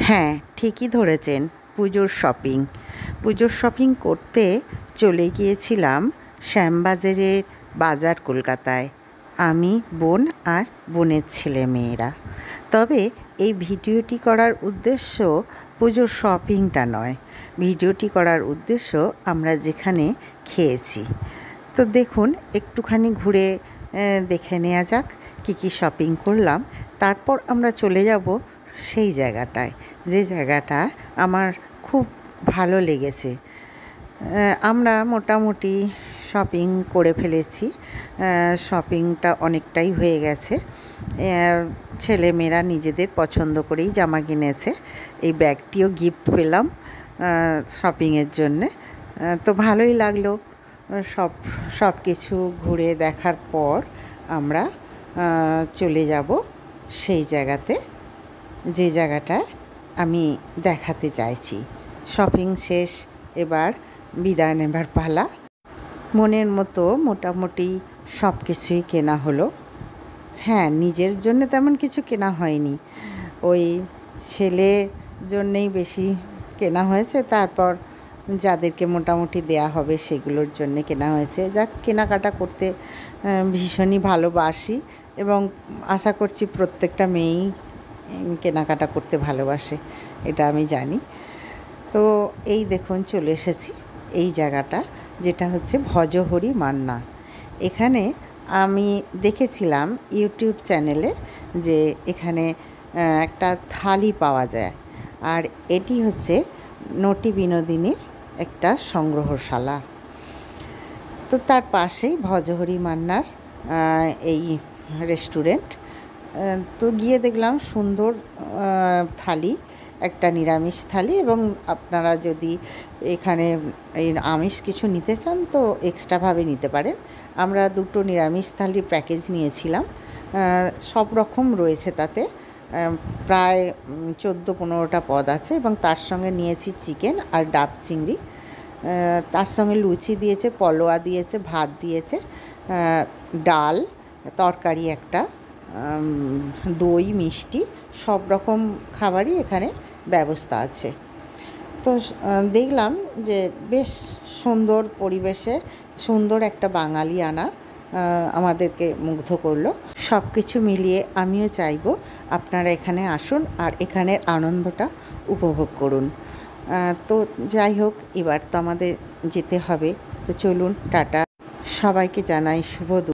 হ্যাঁ, ঠিকই ধরেছেন, পুজোর শপিং করতে চলে গিয়েছিলাম শ্যামবাজারের বাজার কলকাতায়। আমি, বোন আর বোনের ছেলেমেয়েরা। তবে এই ভিডিওটি করার উদ্দেশ্য পুজোর শপিংটা নয়, ভিডিওটি করার উদ্দেশ্য আমরা যেখানে খেয়েছি। তো দেখুন, একটুখানি ঘুরে দেখে নেওয়া যাক কী কী শপিং করলাম। তারপর আমরা চলে যাব সেই জায়গাটায়, যে জায়গাটা আমার খুব ভালো লেগেছে। আমরা মোটামুটি শপিং করে ফেলেছি, শপিংটা অনেকটাই হয়ে গেছে। ছেলেমেয়েরা নিজেদের পছন্দ করেই জামা কিনেছে। এই ব্যাগটিও গিফট পেলাম শপিংয়ের জন্যে। তো ভালোই লাগলো। সব কিছু ঘুরে দেখার পর আমরা চলে যাব সেই জায়গাতে, যে জায়গাটা আমি দেখাতে চাইছি। শপিং শেষ, এবার বিদায় নেবার পালা। মনের মতো মোটামুটি সব কিছুই কেনা হলো। হ্যাঁ, নিজের জন্য তেমন কিছু কেনা হয়নি, ওই ছেলের জন্যেই বেশি কেনা হয়েছে। তারপর যাদেরকে মোটামুটি দেয়া হবে সেগুলোর জন্যে কেনা হয়েছে। যাক, কেনাকাটা করতে ভীষণই ভালোবাসি এবং আশা করছি প্রত্যেকটা মেয়েই কেনাকাটা করতে ভালোবাসে, এটা আমি জানি। তো এই দেখুন, চলে এসেছি এই জায়গাটা, যেটা হচ্ছে ভজহরি মান্না। এখানে আমি দেখেছিলাম ইউটিউব চ্যানেলে যে এখানে একটা থালি পাওয়া যায়, আর এটি হচ্ছে নটি বিনোদিনীর একটা সংগ্রহশালা। তো তার পাশেই ভজহরি মান্নার এই রেস্টুরেন্ট। তো গিয়ে দেখলাম সুন্দর থালি, একটা নিরামিষ থালি, এবং আপনারা যদি এখানে এই আমিষ কিছু নিতে চান তো এক্সট্রাভাবে নিতে পারেন। আমরা দুটো নিরামিষ থালির প্যাকেজ নিয়েছিলাম। সব রকম রয়েছে তাতে, প্রায় 14-15টা পদ আছে, এবং তার সঙ্গে নিয়েছি চিকেন আর ডাব চিংড়ি। তার সঙ্গে লুচি দিয়েছে, পলোয়া দিয়েছে, ভাত দিয়েছে, ডাল, তরকারি একটা, দই, মিষ্টি, সব রকম খাবারই এখানে ব্যবস্থা আছে। তো দেখলাম যে বেশ সুন্দর পরিবেশে সুন্দর একটা বাঙালিয়ানা আমাদেরকে মুগ্ধ করলো। সব কিছু মিলিয়ে আমিও চাইবো আপনারা এখানে আসুন আর এখানের আনন্দটা উপভোগ করুন। তো যাই হোক, এবার তো আমাদের যেতে হবে। তো চলুন, টাটা। সবাইকে জানাই শুভ